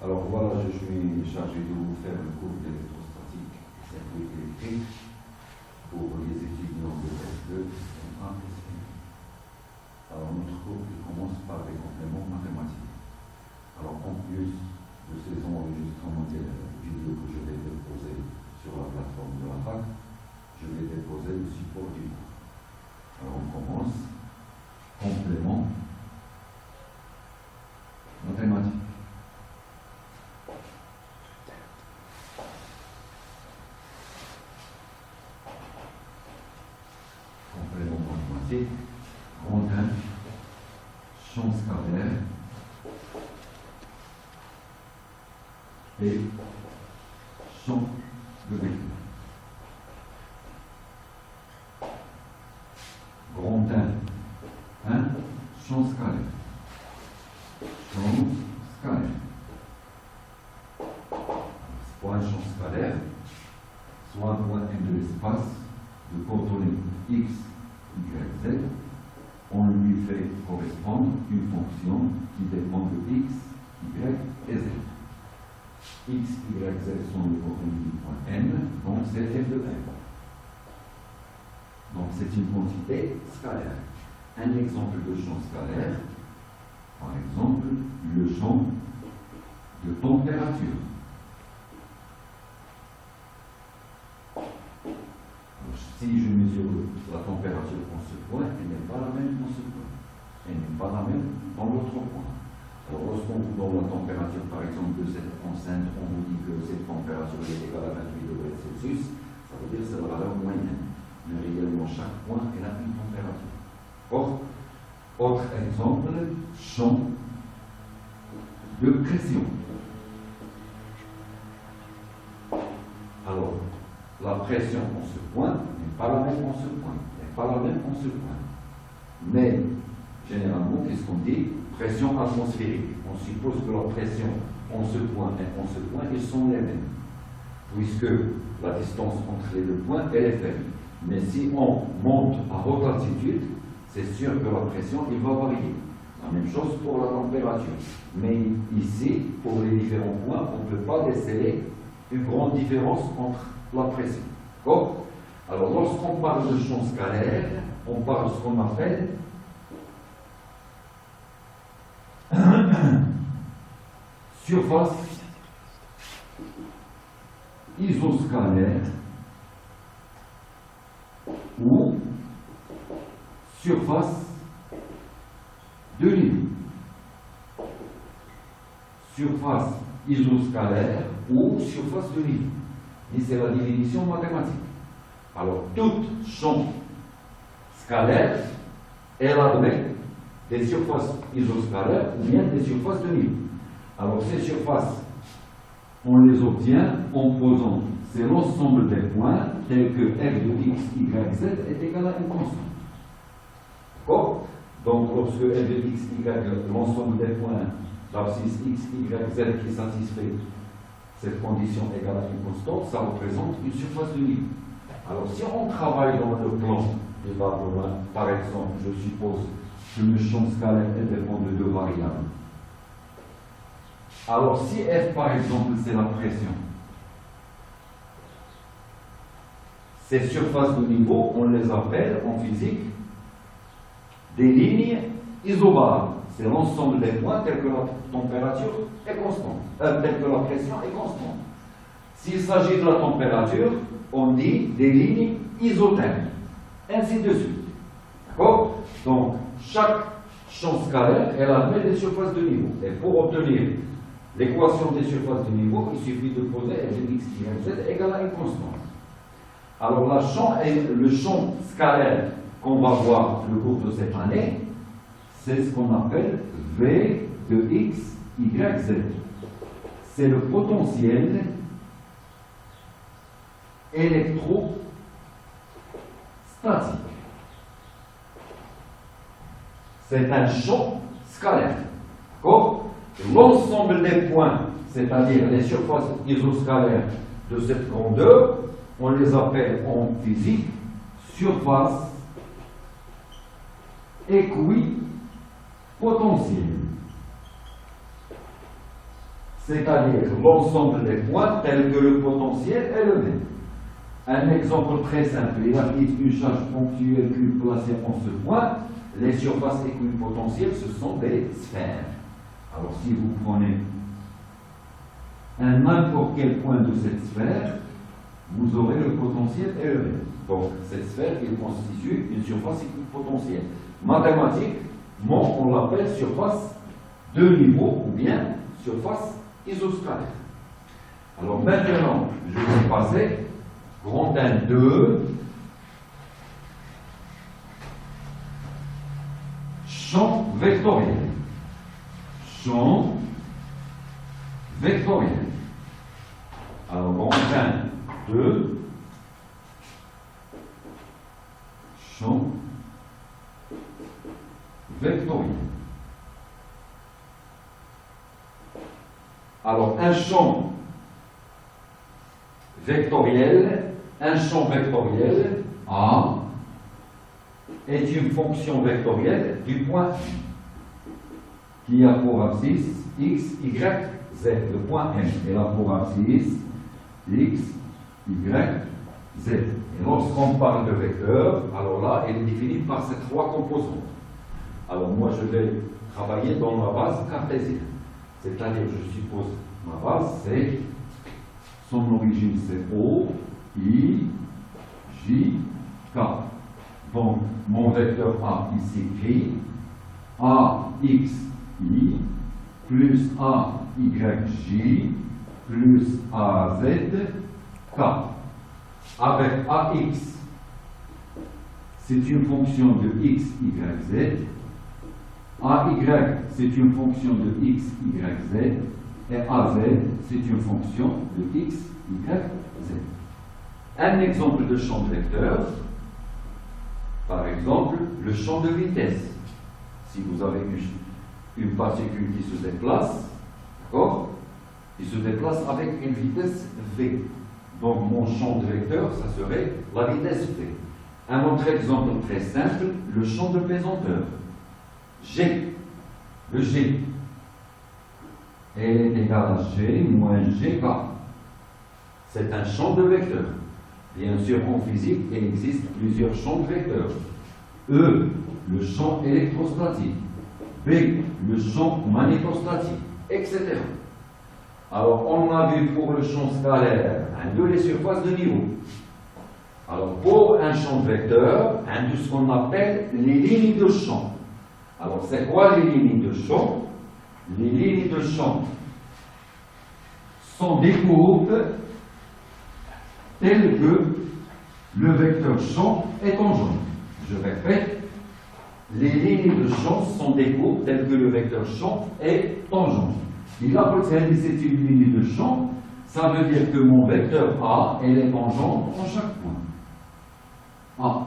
Alors voilà, je suis chargé de vous faire le cours d'électrostatique et circuit électrique pour les étudiants de S2 et S1. Alors notre cours commence par des compléments mathématiques. Alors en plus de ces enregistrements vidéo que je vais déposer sur la plateforme de la fac, je vais déposer le support du cours. Alors on commence. Complément mathématique. Complément mathématique, grand 1, champ scalaire et champ de vecteur. Grand 1, champ scalaire. Champ scalaire. Soit un champ scalaire, soit un point de l'espace de coordonnées x, y, z. On lui fait correspondre une fonction qui dépend de x, y et z. X, y, z sont les coordonnées du point n, donc c'est f de n. Donc c'est une quantité scalaire. Un exemple de champ scalaire, par exemple, le champ de température. Alors, si je mesure la température en ce point, elle n'est pas la même en ce point. Elle n'est pas la même dans l'autre point. Alors, lorsqu'on vous donne la température, par exemple, de cette enceinte, on vous dit que cette température est égale à 28 degrés Celsius, ça veut dire que c'est la valeur moyenne. Mais réellement, chaque point est la même température. Or, autre exemple, champ de pression. Alors, la pression en ce point n'est pas la même en ce point, n'est pas la même en ce point. Mais, généralement, qu'est-ce qu'on dit? Pression atmosphérique. On suppose que la pression en ce point et en ce point, ils sont les mêmes. Puisque la distance entre les deux points, elle est faible. Mais si on monte à haute altitude, c'est sûr que la pression, il va varier. La même chose pour la température. Mais ici, pour les différents points, on ne peut pas déceler une grande différence entre la pression. D'accord? Alors, lorsqu'on parle de champ scalaire, on parle de ce qu'on appelle surface isoscalaire ou surface de niveau. Surface isoscalaire ou surface de niveau. Et c'est la définition mathématique. Alors, tout champ scalaire, elle admet des surfaces isoscalaires ou bien des surfaces de niveau. Alors, ces surfaces, on les obtient en posant c'est l'ensemble des points tels que f de x, y, z est égal à une constante. D'accord? Donc, lorsque f de x, y, l'ensemble des points d'abscisse x, y, z qui satisfait cette condition égale à une constante, ça représente une surface de niveau. Alors, si on travaille dans le plan des barres, par exemple, je suppose que le champ scalaire dépend de deux variables. Alors, si f, par exemple, c'est la pression, ces surfaces de niveau, on les appelle en physique des lignes isobars. C'est l'ensemble des points tels que la température est constante, tels que la pression est constante. S'il s'agit de la température, on dit des lignes isothermes, ainsi de suite. D'accord? Donc, chaque champ scalaire, elle admet des surfaces de niveau. Et pour obtenir l'équation des surfaces de niveau, il suffit de poser f de x, y, z égale à une constante. Alors, le champ scalaire qu'on va voir le cours de cette année, c'est ce qu'on appelle V de x, y, z. C'est le potentiel électrostatique. C'est un champ scalaire. D'accord? L'ensemble des points, c'est-à-dire les surfaces isoscalaires de cette grandeur, on les appelle en physique surface équipotentielle. c'est-à-dire l'ensemble des points tels que le potentiel est le même. Un exemple très simple, il applique une charge ponctuelle Q placée en ce point. Les surfaces équipotentielles, ce sont des sphères. Alors si vous prenez n'importe quel point de cette sphère, vous aurez le potentiel et le même. Donc cette sphère, il constitue une surface équipotentielle. Mathématiquement, on l'appelle surface de niveau ou bien surface isoscalaire. Alors maintenant, je vais passer grand N2, champ vectoriel. Champ vectoriel. Alors grand N2, champ vectoriel. Alors un champ vectoriel A est une fonction vectorielle du point qui a pour abscisse x, y, z. Le point M est là pour abscisse x, y, z. Et lorsqu'on parle de vecteur, alors là, elle est définie par ces trois composantes. Alors moi, je vais travailler dans ma base cartésienne. C'est-à-dire, je suppose, ma base, c'est son origine, c'est O, I, J, K. Donc, mon vecteur A ici écrit A, X, I, plus A, Y, J, plus A, Z, K. Avec AX, c'est une fonction de X, Y, Z. AY, c'est une fonction de X, Y, Z. Et AZ, c'est une fonction de X, Y, Z. Un exemple de champ de vecteur, par exemple, le champ de vitesse. Si vous avez une particule qui se déplace, d'accord, qui se déplace avec une vitesse V. Donc mon champ de vecteur, ça serait la vitesse V. Un autre exemple très simple, le champ de pesanteur. G. Le G est égal à G moins GK. C'est un champ de vecteur. Bien sûr, en physique, il existe plusieurs champs de vecteurs. E, le champ électrostatique. B, le champ magnétostatique, etc. Alors, on a vu pour le champ scalaire, les surfaces de niveau. Alors, pour un champ de vecteur, de ce qu'on appelle les lignes de champ. Alors, c'est quoi les lignes de champ? Les lignes de champ sont des courbes telles que le vecteur champ est tangent. Je répète, les lignes de champ sont des courbes telles que le vecteur champ est tangent. Il a possédé cette ligne de champ, ça veut dire que mon vecteur A, elle est tangente en chaque point.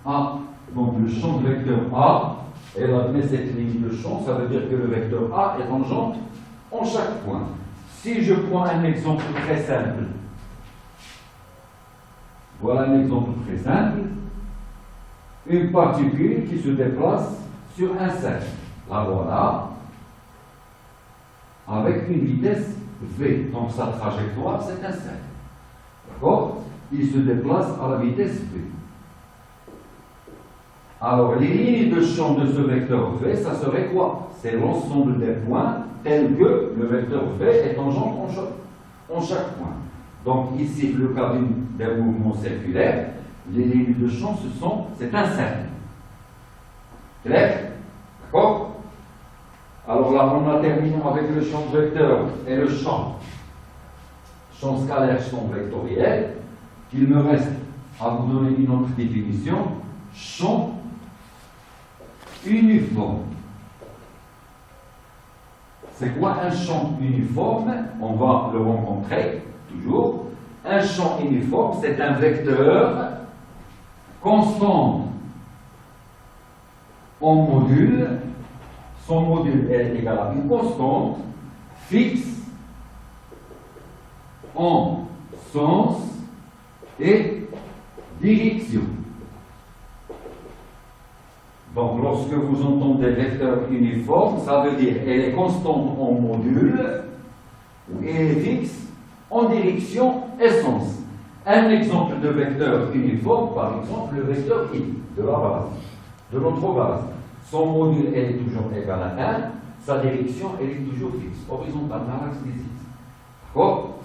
A. Donc le champ de vecteur A, elle admet cette ligne de champ, ça veut dire que le vecteur A est tangente en chaque point. Si je prends un exemple très simple, voilà un exemple très simple, une particule qui se déplace sur un cercle. La voilà, avec une vitesse V. Donc sa trajectoire, c'est un cercle. D'accord? Il se déplace à la vitesse V. Alors, les lignes de champ de ce vecteur V, ça serait quoi? C'est l'ensemble des points tels que le vecteur V est tangent en chaque point. Donc, ici, le cas d'un mouvement circulaire, les lignes de champ, c'est un cercle. Clair? D'accord? Alors là, on a terminé avec le champ de vecteur et le champ scalaire, champ vectoriel. Il me reste à vous donner une autre définition. Champ uniforme. C'est quoi un champ uniforme? On va le rencontrer toujours. Un champ uniforme, c'est un vecteur constant en module. Son module est égal à une constante fixe en sens et direction. Donc, lorsque vous entendez vecteur uniforme, ça veut dire elle est constante en module ou elle est fixe en direction essence. Un exemple de vecteur uniforme, par exemple, le vecteur I de la base, de notre base. Son module, elle est toujours égal à 1, sa direction, elle est toujours fixe, horizontale à l'axe des X. D'accord?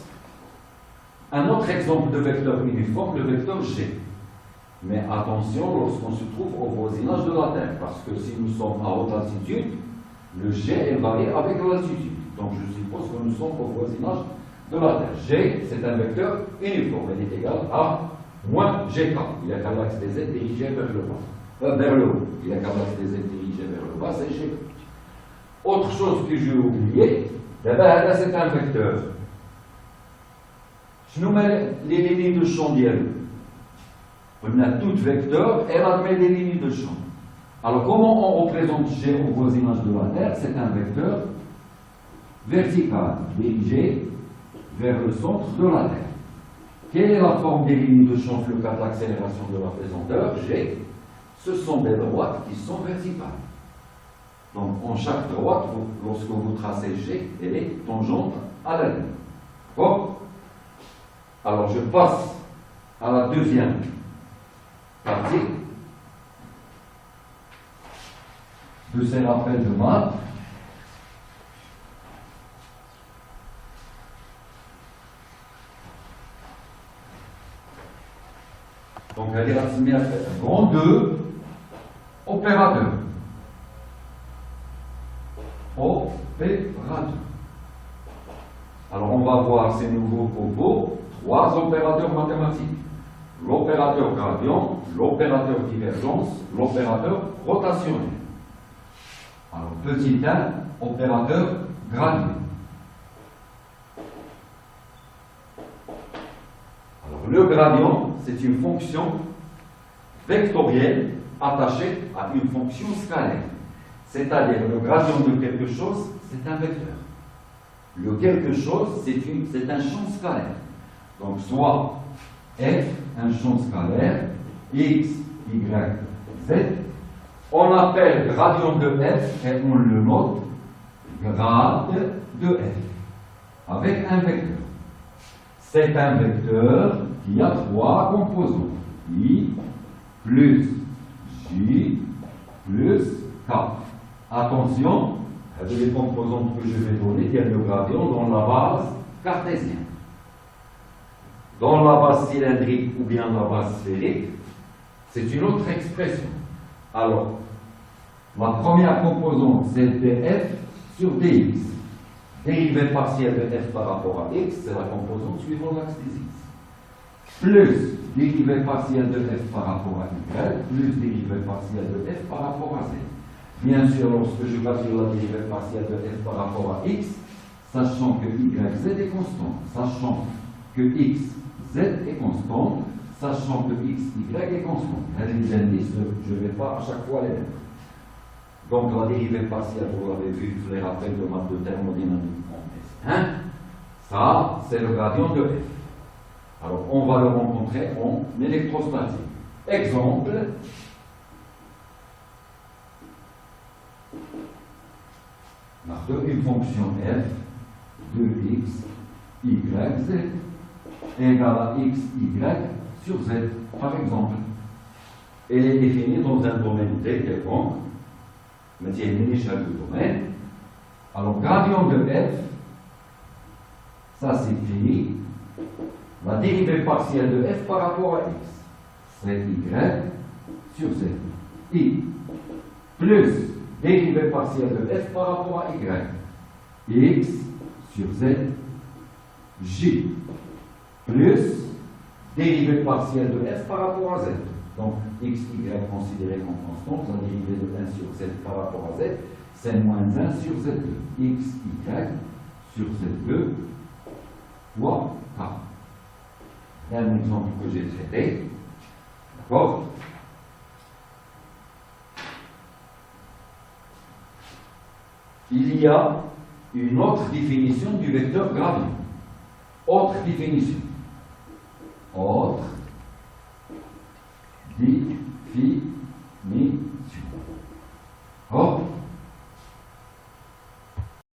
Un autre exemple de vecteur uniforme, le vecteur G. Mais attention lorsqu'on se trouve au voisinage de la Terre, parce que si nous sommes à haute altitude, le G est varié avec l'altitude. Donc je suppose que nous sommes au voisinage de la Terre. G, c'est un vecteur uniforme, il est égal à moins GK. Il a qu'à l'axe des Z dirigé vers le bas, vers le haut. Il a qu'à l'axe des Z dirigé vers le bas, c'est G. Autre chose que j'ai oublié, là c'est un vecteur. Je nous mets les lignes de champ d'IL. On a tout vecteur, elle admet les lignes de champ. Alors, comment on représente G au voisinage de la Terre? C'est un vecteur vertical, dirigé vers le centre de la Terre. Quelle est la forme des lignes de champ le cas d'accélération de la pesanteur? G. Ce sont des droites qui sont verticales. Donc, en chaque droite, lorsque vous tracez G, elle est tangente à la ligne. D'accord? Alors, je passe à la deuxième partie de ces rappels de maths. Donc, la hiérarchie grand 2, opérateur. Opérateur. Alors, on va voir ces nouveaux propos. 3 opérateurs mathématiques. L'opérateur gradient, l'opérateur divergence, l'opérateur rotationnel. Alors, petit 1, opérateur gradient. Alors, le gradient, c'est une fonction vectorielle attachée à une fonction scalaire. C'est-à-dire, le gradient de quelque chose, c'est un vecteur. Le quelque chose, c'est un champ scalaire. Donc, soit f, un champ scalaire, x, y, z, on appelle gradient de f et on le note grade de f, avec un vecteur. C'est un vecteur qui a 3 composants, i plus j plus k. Attention, les composantes que je vais donner, il y a le gradient dans la base cartésienne. Dans la base cylindrique ou bien la base sphérique, c'est une autre expression. Alors, la première composante, c'est df sur dx. Dérivée partielle de f par rapport à x, c'est la composante suivant l'axe des x. Plus dérivée partielle de f par rapport à y, plus dérivée partielle de f par rapport à z. Bien sûr, lorsque je calcule la dérivée partielle de f par rapport à x, sachant que y, z est constant, sachant que x, z est constant, sachant que x, y est constant. Les indices, je ne vais pas à chaque fois les mettre. Donc la dérivée partielle, vous l'avez vu, les rappels de maths de thermodynamique en S1, ça, c'est le gradient de f. Alors, on va le rencontrer en électrostatique. Exemple, une fonction f de x, y, z égale à x, y sur z, par exemple. Elle est définie dans un domaine T quelconque, mais il y a une échelle de domaine. Alors, gradient de f, ça s'écrit la dérivée partielle de f par rapport à x. C'est y sur z. I plus dérivée partielle de f par rapport à y. X sur z. J plus dérivée partielle de f par rapport à z. Donc, x, y considéré comme constante, la dérivée de 1 sur z par rapport à z, c'est moins 1 sur z2. X, y sur z2 fois k. C'est un exemple que j'ai traité. D'accord? Il y a une autre définition du vecteur gradient. Autre définition. Autre définition.